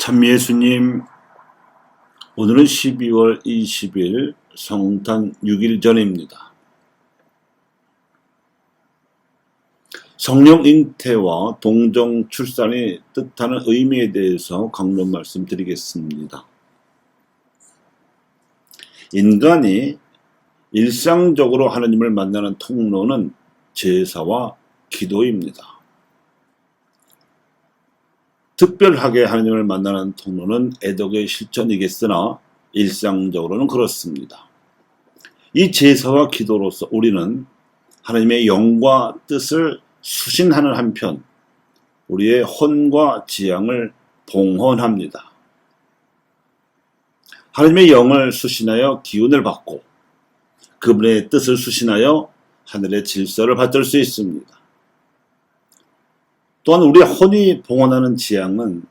참예수님, 오늘은 12월 20일 성탄 6일 전입니다. 성령 잉태와 동정 출산이 뜻하는 의미에 대해서 강론 말씀드리겠습니다. 인간이 일상적으로 하나님을 만나는 통로는 제사와 기도입니다. 특별하게 하나님을 만나는 통로는 애덕의 실천이겠으나 일상적으로는 그렇습니다. 이 제사와 기도로서 우리는 하나님의 영과 뜻을 수신하는 한편 우리의 혼과 지향을 봉헌합니다. 하나님의 영을 수신하여 기운을 받고 그분의 뜻을 수신하여 하늘의 질서를 받들 수 있습니다. 또한 우리의 혼이 봉헌하는 지향은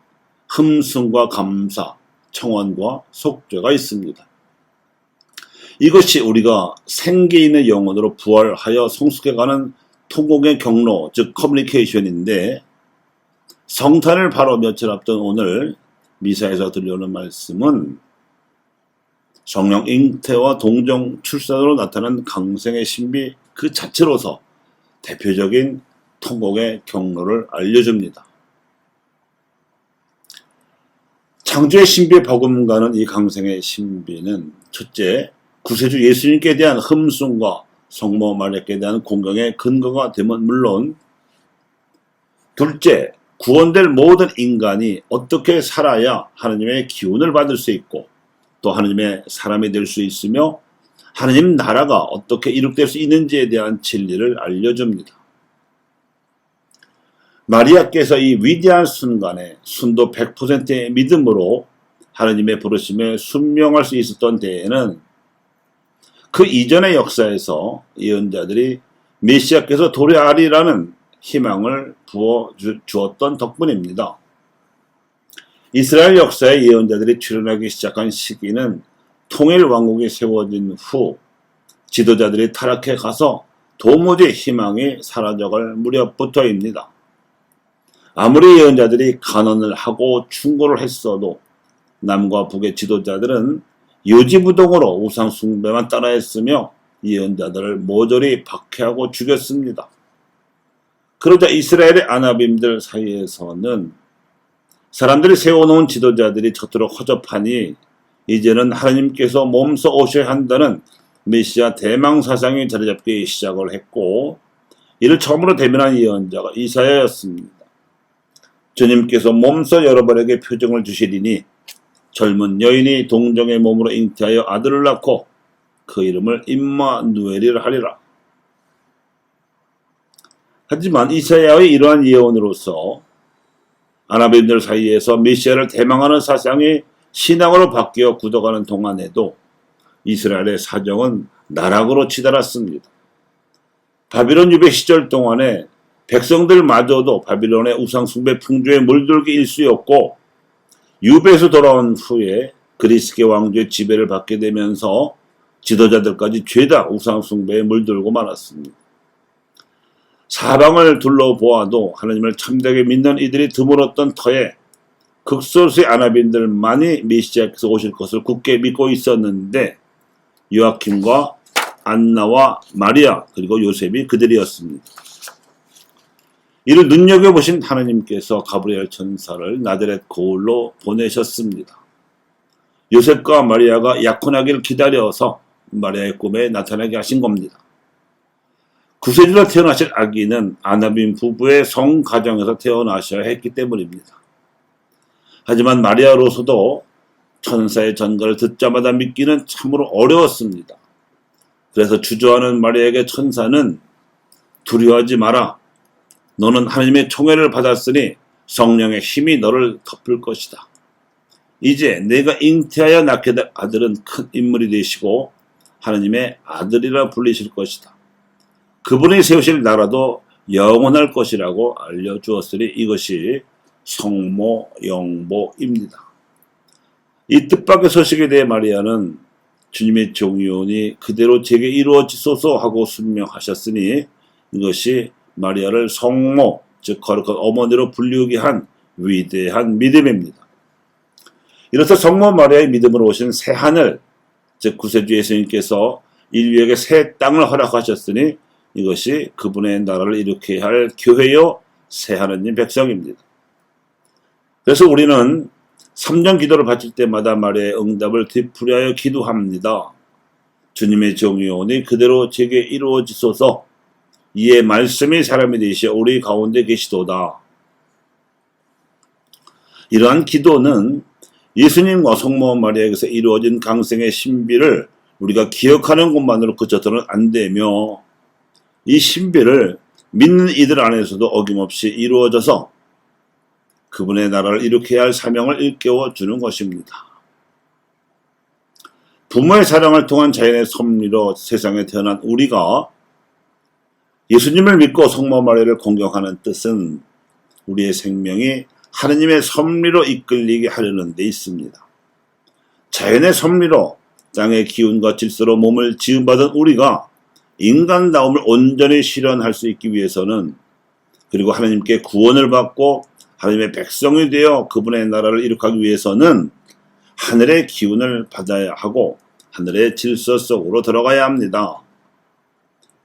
흠숭과 감사, 청원과 속죄가 있습니다. 이것이 우리가 생기 있는 영혼으로 부활하여 성숙해가는 통곡의 경로, 즉 커뮤니케이션인데, 성탄을 바로 며칠 앞둔 오늘 미사에서 들려오는 말씀은 성령 잉태와 동정 출산으로 나타난 강생의 신비 그 자체로서 대표적인 통곡의 경로를 알려줍니다. 창조의 신비에 버금가는 이 강생의 신비는 첫째, 구세주 예수님께 대한 흠숭과 성모 마리아께 대한 공경의 근거가 되면 물론, 둘째, 구원될 모든 인간이 어떻게 살아야 하나님의 기운을 받을 수 있고 또 하나님의 사람이 될 수 있으며 하나님 나라가 어떻게 이룩될 수 있는지에 대한 진리를 알려줍니다. 마리아께서 이 위대한 순간에 순도 100%의 믿음으로 하나님의 부르심에 순명할 수 있었던 데에는 그 이전의 역사에서 예언자들이 메시아께서 도래하리라는 희망을 부어주었던 덕분입니다. 이스라엘 역사의 예언자들이 출현하기 시작한 시기는 통일왕국이 세워진 후 지도자들이 타락해 가서 도무지 희망이 사라져갈 무렵부터입니다. 아무리 예언자들이 간언을 하고 충고를 했어도 남과 북의 지도자들은 요지부동으로 우상 숭배만 따라했으며 예언자들을 모조리 박해하고 죽였습니다. 그러자 이스라엘의 아나빔들 사이에서는 사람들이 세워놓은 지도자들이 저토록 허접하니 이제는 하나님께서 몸소 오셔야 한다는 메시아 대망 사상이 자리잡기 시작을 했고, 이를 처음으로 대면한 예언자가 이사야였습니다. 주님께서 몸소 여러분에게 표정을 주시리니 젊은 여인이 동정의 몸으로 잉태하여 아들을 낳고 그 이름을 임마누엘이라 하리라. 하지만 이사야의 이러한 예언으로서 아나빔들 사이에서 메시아를 대망하는 사상이 신앙으로 바뀌어 굳어가는 동안에도 이스라엘의 사정은 나락으로 치달았습니다. 바빌론 유배 시절 동안에 백성들마저도 바빌론의 우상숭배 풍조에 물들기 일쑤였고, 유배에서 돌아온 후에 그리스계 왕조의 지배를 받게 되면서 지도자들까지 죄다 우상숭배에 물들고 말았습니다. 사방을 둘러보아도 하나님을 참되게 믿는 이들이 드물었던 터에 극소수의 아나빔들만이 메시아께서 오실 것을 굳게 믿고 있었는데, 요아킴과 안나와 마리아 그리고 요셉이 그들이었습니다. 이를 눈여겨보신 하나님께서 가브리엘 천사를 나자렛 고을로 보내셨습니다. 요셉과 마리아가 약혼하기를 기다려서 마리아의 꿈에 나타나게 하신 겁니다. 구세주로 태어나실 아기는 아나빔 부부의 성가정에서 태어나셔야 했기 때문입니다. 하지만 마리아로서도 천사의 전가를 듣자마자 믿기는 참으로 어려웠습니다. 그래서 주저하는 마리아에게 천사는 두려워하지 마라. 너는 하나님의 총애를 받았으니 성령의 힘이 너를 덮을 것이다. 이제 내가 잉태하여 낳게 될 아들은 큰 인물이 되시고 하나님의 아들이라 불리실 것이다. 그분이 세우실 나라도 영원할 것이라고 알려주었으니 이것이 성모 영보입니다. 이 뜻밖의 소식에 대해 마리아는 주님의 종이오니 그대로 제게 이루어지소서 하고 순명하셨으니 이것이 마리아를 성모, 즉 거룩한 어머니로 불리우게 한 위대한 믿음입니다. 이로써 성모 마리아의 믿음으로 오신 새 하늘, 즉 구세주 예수님께서 인류에게 새 땅을 허락하셨으니 이것이 그분의 나라를 일으켜야 할 교회요 새 하느님 백성입니다. 그래서 우리는 3년 기도를 바칠 때마다 마리아의 응답을 되풀이하여 기도합니다. 주님의 정의오니 그대로 제게 이루어지소서. 이에 말씀이 사람이 되시어 우리 가운데 계시도다. 이러한 기도는 예수님과 성모 마리아에게서 이루어진 강생의 신비를 우리가 기억하는 것만으로 그쳐서는 안 되며 이 신비를 믿는 이들 안에서도 어김없이 이루어져서 그분의 나라를 일으켜야 할 사명을 일깨워 주는 것입니다. 부모의 사랑을 통한 자연의 섭리로 세상에 태어난 우리가 예수님을 믿고 성모 마리아를 공경하는 뜻은 우리의 생명이 하느님의 섭리로 이끌리게 하려는 데 있습니다. 자연의 섭리로 땅의 기운과 질서로 몸을 지음받은 우리가 인간다움을 온전히 실현할 수 있기 위해서는, 그리고 하나님께 구원을 받고 하나님의 백성이 되어 그분의 나라를 이룩하기 위해서는 하늘의 기운을 받아야 하고 하늘의 질서 속으로 들어가야 합니다.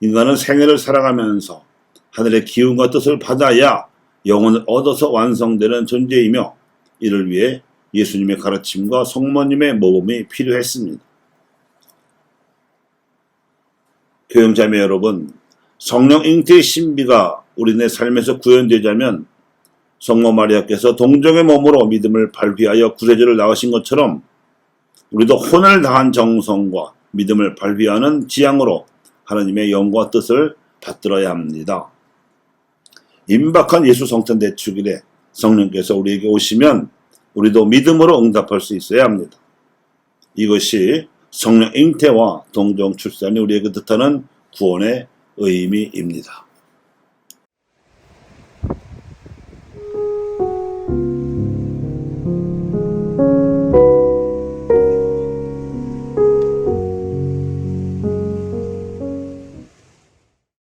인간은 생애를 살아가면서 하늘의 기운과 뜻을 받아야 영혼을 얻어서 완성되는 존재이며, 이를 위해 예수님의 가르침과 성모님의 모범이 필요했습니다. 교영자매 여러분, 성령 잉태의 신비가 우리네 삶에서 구현되자면 성모 마리아께서 동정의 몸으로 믿음을 발휘하여 구세주를 낳으신 것처럼 우리도 혼을 다한 정성과 믿음을 발휘하는 지향으로 하나님의 영과 뜻을 받들어야 합니다. 임박한 예수 성탄 대축일에 성령께서 우리에게 오시면 우리도 믿음으로 응답할 수 있어야 합니다. 이것이 성령 잉태와 동정 출산이 우리에게 뜻하는 구원의 의미입니다.